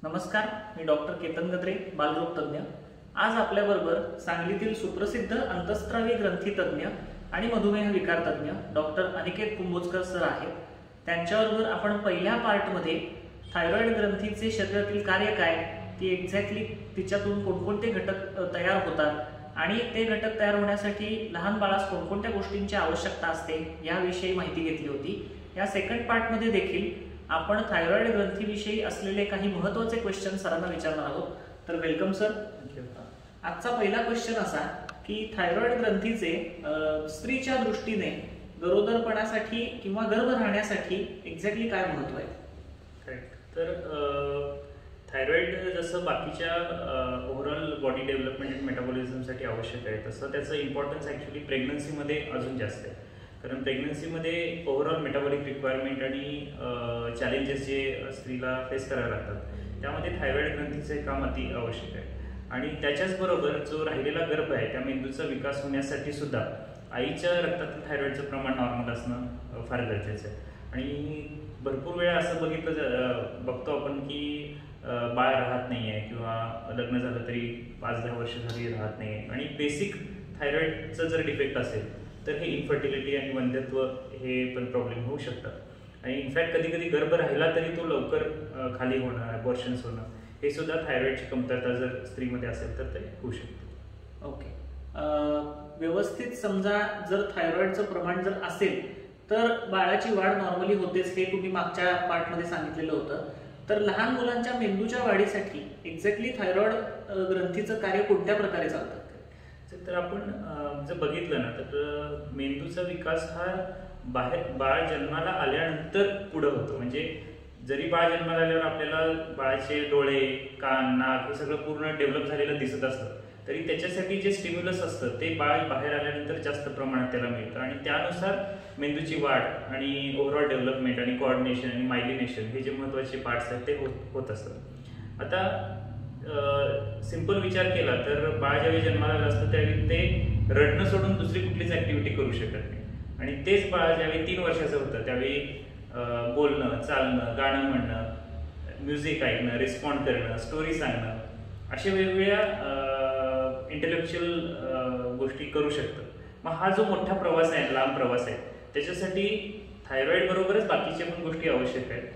नमस्कार, मी डॉक्टर केतन गद्रे, बालरोग तज्ञ। आज आपल्याबरोबर सांगलीतील सुप्रसिद्ध अंतःस्रावी ग्रंथी तज्ञ आणि मधुमेह विकार तज्ञ डॉक्टर अनिकेत कुंभोजकर सर आहेत। त्यांच्याबरोबर आपण पहिल्या पार्टमध्ये थायरॉइड ग्रंथीचे शरीरातील कार्य काय, ती एक्झॅक्टली तिच्यातून कोणकोणते घटक तयार होतात आणि ते घटक तयार होण्यासाठी लहान बाळास कोणकोणत्या गोष्टींची आवश्यकता असते याविषयी माहिती घेतली होती। या सेकंड पार्टमध्ये देखील आपण थायरॉइड ग्रंथीविषयी असलेले काही महत्त्वाचे क्वेश्चन सरांना विचारणार आहोत। तर वेलकम सर। आजचा पहिला क्वेश्चन असा की थायरॉइड ग्रंथीचे स्त्रीच्या दृष्टीने गरोदरपणासाठी किंवा गर्भ राहण्यासाठी एक्झॅक्टली काय महत्त्व आहे? करेक्ट। तर थायरॉइड जसं बाकीच्या ओव्हरऑल बॉडी डेव्हलपमेंट आणि मेटाबॉलिझमसाठी आवश्यक आहे, तसं त्याचं इम्पॉर्टन्स ॲक्च्युली प्रेग्नन्सीमध्ये अजून जास्त आहे। कारण प्रेग्नन्सीमध्ये ओव्हरऑल मेटाबॉलिक रिक्वायरमेंट आणि चॅलेंजेस जे स्त्रीला फेस करावे लागतात, त्यामध्ये थायरॉइड ग्रंथीचे काम अति आवश्यक आहे। आणि त्याच्याचबरोबर जो राहिलेला गर्भ आहे त्या मेंदूचा विकास होण्यासाठी सुद्धा आईच्या रक्तातील थायरॉइडचं प्रमाण नॉर्मल असणं फार गरजेचं आहे। आणि भरपूर वेळा असं बघतो आपण की बाळ राहत नाही आहे किंवा लग्न झालं तरी 5-10 वर्ष झाली राहत नाही आहे, आणि बेसिक थायरॉइडचं जर डिफेक्ट असेल तर हे इन्फर्टिलिटी आणि वंध्यत्व हे पण प्रॉब्लेम होऊ शकतात। आणि इनफॅक्ट कधी कधी गर्भ राहिला तरी तो लवकर खाली होणं, अबॉर्शन्स होणं, हे सुद्धा थायरॉइडची कमतरता जर स्त्रीमध्ये असेल तर ते होऊ शकते। ओके, व्यवस्थित समजा जर थायरॉइडचं प्रमाण जर असेल तर बाळाची वाढ नॉर्मली होतेच, हे तुम्ही मागच्या पार्टमध्ये सांगितलेलं होतं। तर लहान मुलांच्या मेंदूच्या वाढीसाठी एक्झॅक्टली थायरॉइड ग्रंथीचं कार्य कोणत्या प्रकारे चालतं? तर आपण जर बघितलं ना तर मेंदूचा विकास हा बाळ जन्माला आल्यानंतर पुढे होतो। म्हणजे जरी बाळ जन्माला आल्यावर आपल्याला बाळाचे डोळे, कान, नाक हे सगळं पूर्ण डेव्हलप झालेलं दिसत असतं, तरी त्याच्यासाठी जे स्टिम्युलस असतं ते बाळ बाहेर आल्यानंतर जास्त प्रमाणात त्याला मिळतं, आणि त्यानुसार मेंदूची वाढ आणि ओव्हरऑल डेव्हलपमेंट आणि कोऑर्डिनेशन आणि मायलिनेशन हे जे महत्त्वाचे पार्ट्स आहेत ते होत असतात। आता सिंपल विचार केला तर बाळ ज्यावेळी जन्माला आलं असतं त्यावेळी ते रडणं सोडून दुसरी कुठलीच ऍक्टिव्हिटी करू शकत नाही, आणि तेच बाळ ज्यावेळी 3 वर्षाचं होतं त्यावेळी बोलणं, चालणं, गाणं म्हणणं, म्युझिक ऐकणं, रिस्पॉन्ड करणं, स्टोरी सांगणं, अशा वेगवेगळ्या इंटेलेक्च्युअल गोष्टी करू शकतं। मग हा जो मोठा प्रवास आहे, लांब प्रवास आहे, त्याच्यासाठी थायरॉइड बरोबरच बाकीच्या पण गोष्टी आवश्यक आहेत।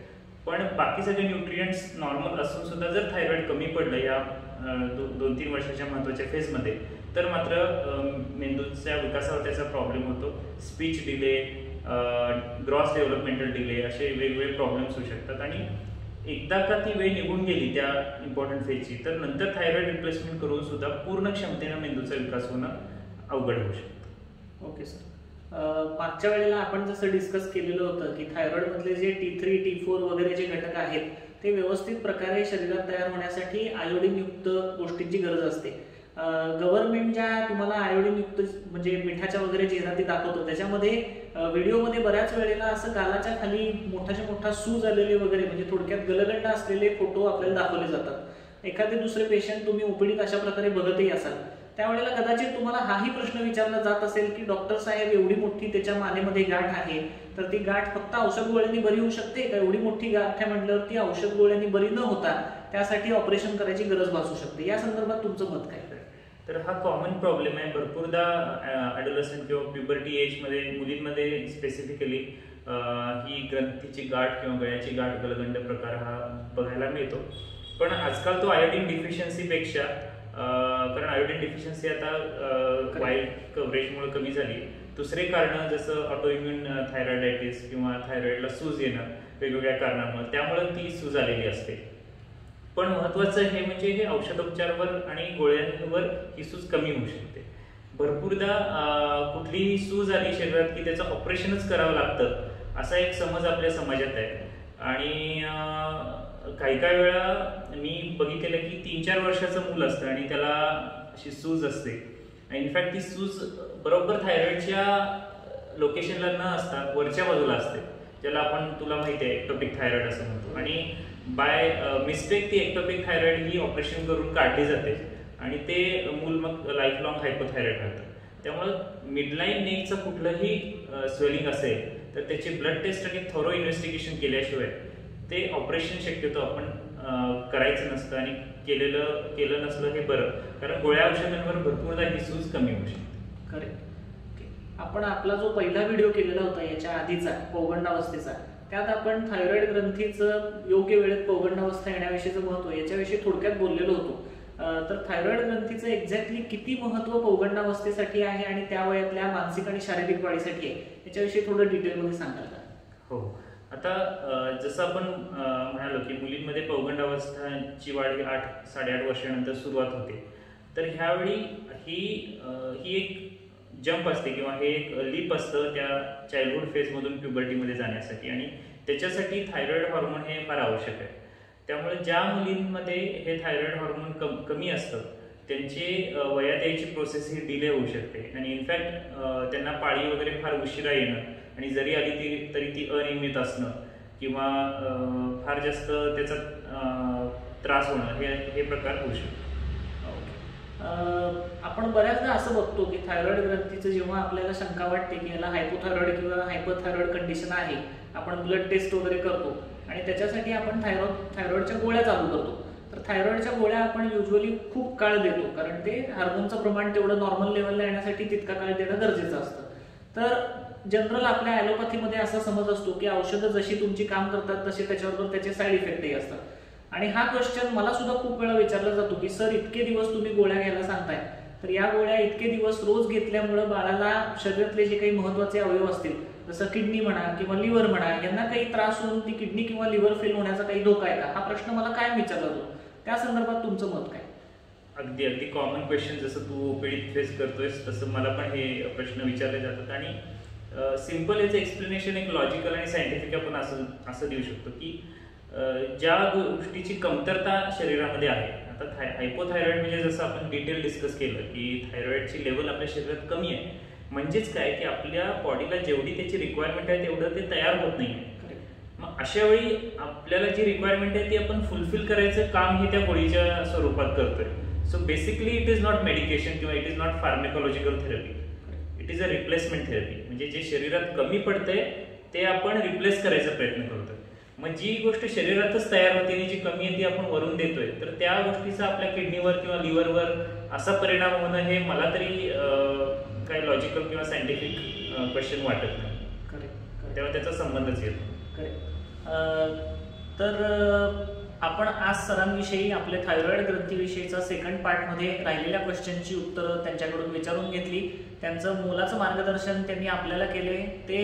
पण बाकी सगळे न्यूट्रिएंट्स नॉर्मल असून सुद्धा जर थायरॉइड कमी पडलं या 2-3 वर्षाच्या महत्त्वाच्या फेजमध्ये, तर मात्र मेंदूच्या विकासावर त्याचा प्रॉब्लेम होतो। Speech delay, gross developmental delay, असे वेगवेगळे प्रॉब्लेम्स होऊ शकतात। आणि एकदा का ती वेळ निघून गेली त्या इम्पॉर्टंट फेजची, तर नंतर थायरॉइड रिप्लेसमेंट करून सुद्धा पूर्ण क्षमतेनं मेंदूचा विकास होणं अवघड होऊ शकतं। ओके सर, मागच्या वेळेला आपण जसं डिस्कस केलेलं होतं की थायरॉइड मधले जे T3, T4 वगैरे जे घटक आहेत ते व्यवस्थित प्रकारे शरीरात तयार होण्यासाठी आयोडीन युक्त गोष्टींची गरज असते। गव्हर्नमेंट ज्या तुम्हाला आयोडीन युक्त म्हणजे मिठाच्या वगैरे जाहिराती दाखवतो, त्याच्यामध्ये व्हिडिओमध्ये बऱ्याच वेळेला असं गालाच्या खाली मोठाच्या मोठा सूज आलेले वगैरे, म्हणजे थोडक्यात गलगंड असलेले फोटो आपल्याला दाखवले जातात। एखादे दुसरे पेशंट तुम्ही ओपीडीत अशा प्रकारे बघतही असाल, त्यावेळेला कदाचित तुम्हाला हाही प्रश्न विचारला जात असेल की डॉक्टर साहेब एवढी मोठी त्याच्या मानेमध्ये गाठ आहे, तर ती गाठ फक्त औषध गोळ्यांनी बरी होऊ शकते का? एवढी मोठी गाठ आहे म्हटल्यावर ती औषध गोळ्यांनी बरी न होता त्यासाठी ऑपरेशन करायची गरज भासू शकते। या संदर्भात तुमचं मत काय? तर हा कॉमन प्रॉब्लेम आहे। भरपूरदा ॲडोलसंट किंवा प्युबर्टी एजमध्ये मुलींमध्ये स्पेसिफिकली ही ग्रंथीची गाठ किंवा गळ्याची गाठ, गलगंड प्रकार हा बघायला मिळतो। पण आजकाल तो आयोडीन डिफिशियन्सीपेक्षा, कारण आयोडीन डिफिशियन्सी आता वाईल्ड कव्हरेजमुळे कमी झाली, दुसरे कारण जसं ऑटोइम्युन थायरॉइडायटिस किंवा थायरॉइडला सूज येणं वेगवेगळ्या कारणांमुळे, त्यामुळे ती सूज आलेली असते। पण महत्त्वाचं हे म्हणजे हे औषधोपचारावर आणि गोळ्यांवर ही सूज कमी होऊ शकते। भरपूरदा कुठलीही सूज आली शरीरात की त्याचं ऑपरेशनच करावं लागतं, असा एक समज आपल्या समाजात आहे। आणि काही वेळा मी बघितलेलं की 3-4 वर्षाचं मूल असतं आणि त्याला अशी सूज असते, आणि इनफॅक्ट ती सूज बरोबर थायरॉइडच्या लोकेशनला न असता वरच्या बाजूला असते, ज्याला आपण, तुला माहिती आहे, एक्टोपिक थायरॉइड असं म्हणतो। आणि बाय मिस्टेक ती एक्टोपिक थायरॉइड ही ऑपरेशन करून काढली जाते आणि ते मूल मग लाईफ लॉंग हायपोथायरॉइड राहतं। त्यामुळं मिडलाईन नेकचं कुठलंही स्वेलिंग असेल तर त्याची ब्लड टेस्ट आणि थोरो इन्व्हेस्टिगेशन केल्याशिवाय ते ऑपरेशन शक्यतो आपण करायचं नसतं आणि केलं नसलं हे बरं, कारण गोळ्या औषधांवर भरपूरदा ही सूज कमी होऊ शकते. करेक्ट. आपण आपला जो पहिला व्हिडिओ केलेला होता याच्या आधीचा पौगंडावस्थेचा, त्यात आपण थायरॉइड ग्रंथीचं योग्य वेळेत पौगंडावस्था येण्याविषयीचं महत्व याच्याविषयी थोडक्यात बोललेलो होतो. तर थायरॉइड ग्रंथीचं एक्झॅक्टली किती महत्व पौगंडावस्थेसाठी आहे आणि त्या वयातल्या मानसिक आणि शारीरिक वाढीसाठी आहे याच्याविषयी थोडं डिटेलमध्ये सांगाल का? हो. आता जसं आपण म्हणालो की मुलींमध्ये पौगंडावस्थांची वाढ 8-8.5 वर्षानंतर सुरुवात होते, तर ह्यावेळी ही एक जंप असते किंवा हे एक लीप असतं त्या चाइल्डहुड फेजमधून प्युबर्टीमध्ये जाण्यासाठी, आणि त्याच्यासाठी थायरॉइड हॉर्मोन हे फार आवश्यक आहे. त्यामुळे ज्या मुलींमध्ये हे थायरॉइड हॉर्मोन कमी असतं त्यांची वयात यायची प्रोसेस ही डिले होऊ शकते, आणि इनफॅक्ट त्यांना पाळी वगैरे फार उशिरा येणं, आणि जरी आली तरी ती अनियमित असणं किंवा फार जास्त त्याचा त्रास होणं हे प्रकार होऊ शकतो. आपण बऱ्याचदा असं बघतो की थायरॉइड ग्रंथीचं जेव्हा आपल्याला शंका वाटते की याला हायपोथायरॉइड किंवा हायपरथायरॉइड कंडिशन आहे, आपण ब्लड टेस्ट वगैरे करतो आणि त्याच्यासाठी आपण थायरॉइडच्या गोळ्या चालू करतो. तर थायरॉइडच्या गोळ्या आपण युजली खूप काळ देतो, कारण ते हार्मोनचं प्रमाण तेवढं नॉर्मल लेवलला येण्यासाठी तितका काळ देणं गरजेचं असतं. तर जनरल आपल्या ॲलोपॅथीमध्ये असा समज असतो की औषधं जशी तुमची काम करतात तसे त्याच्याबरोबर त्याचे साईड इफेक्टही असतात. आणि हा क्वेश्चन मला सुद्धा खूप वेळा विचारला जातो की सर, इतके दिवस तुम्ही गोळ्या घ्यायला सांगताय, तर या गोळ्या इतके दिवस रोज घेतल्यामुळे बाळाला शरीरातले जे काही महत्वाचे अवयव असतील, जसं किडनी म्हणा किंवा लिव्हर म्हणा, यांना काही त्रास होऊन ती किडनी किंवा लिव्हर फेल होण्याचा काही धोका आहे का? हा प्रश्न मला काय विचारला जातो, त्या संदर्भात तुमचं मत काय? अगदी कॉमन क्वेश्चन जसं तू ओपीडीत फेस करतोयस तसं मला पण हे प्रश्न विचारले जातात, आणि सिम्पल याचं एक्सप्लेनेशन एक लॉजिकल आणि सायंटिफिक आपण असं देऊ शकतो की ज्या गोष्टीची कमतरता शरीरामध्ये आहे, आता हायपोथायरॉइड म्हणजे जसं आपण डिटेल डिस्कस केलं की थायरॉइडची लेवल आपल्या शरीरात कमी आहे, म्हणजेच काय की आपल्या बॉडीला जेवढी त्याची रिक्वायरमेंट आहे तेवढं ते तयार होत नाही. मग अशा वेळी आपल्याला जी रिक्वायरमेंट आहे ती आपण फुलफिल करायचं काम हे त्या गोळीच्या स्वरूपात करतोय. So basically it is not medication किंवा it is not pharmacological therapy, it is a replacement therapy. म्हणजे जे शरीरात कमी पडतंय ते आपण रिप्लेस करायचा प्रयत्न करतोय. मग जी गोष्ट शरीरातच तयार होते आणि जी कमी आहे ती आपण वरून देतोय, तर त्या गोष्टीचा आपल्या किडनीवर किंवा लिव्हरवर असा परिणाम होणं हे मला तरी काही लॉजिकल किंवा सायंटिफिक क्वेश्चन वाटत नाही. तेव्हा त्याचा संबंधच येतो. तर आपण आज सरांविषयी आपल्या थायरॉइड ग्रंथीविषयीचा सेकंड पार्टमध्ये राहिलेल्या क्वेश्चनची उत्तरं त्यांच्याकडून विचारून घेतली. त्यांचं मोलाचं मार्गदर्शन त्यांनी आपल्याला केले. ते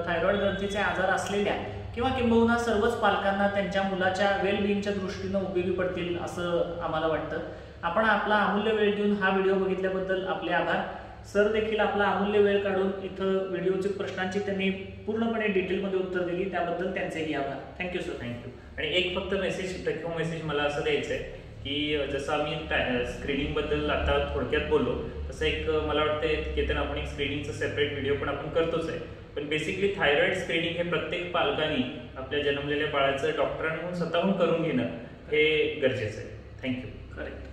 थायरॉइड ग्रंथीचे आजार असलेल्या किंवा किंबहुना सर्वच पालकांना त्यांच्या मुलाच्या वेलबिईंगच्या दृष्टीनं उपयोगी पडतील असं आम्हाला वाटतं. आपण आपला अमूल्य वेळ देऊन हा व्हिडिओ बघितल्याबद्दल आपले आभार. सर देखील आपला अमूल्य वेळ काढून इथं व्हिडिओच्या प्रश्नांची त्यांनी पूर्णपणे डिटेलमध्ये उत्तर दिली, त्याबद्दल त्यांचेही आभार. Thank you sir. थँक्यू. आणि एक फक्त मेसेज मला असं द्यायचं आहे की जसं आम्ही स्क्रीनिंगबद्दल आता थोडक्यात बोललो, तसं एक मला वाटतं केतन आपण एक स्क्रीनिंगचं सेपरेट व्हिडिओ पण आपण करतोच आहे. पण बेसिकली थायरॉइड स्क्रीनिंग हे प्रत्येक पालकांनी आपल्या जन्मलेल्या बाळाचं डॉक्टरांकडून स्वतःहून करून घेणं हे गरजेचं आहे. थँक्यू. करेक्ट.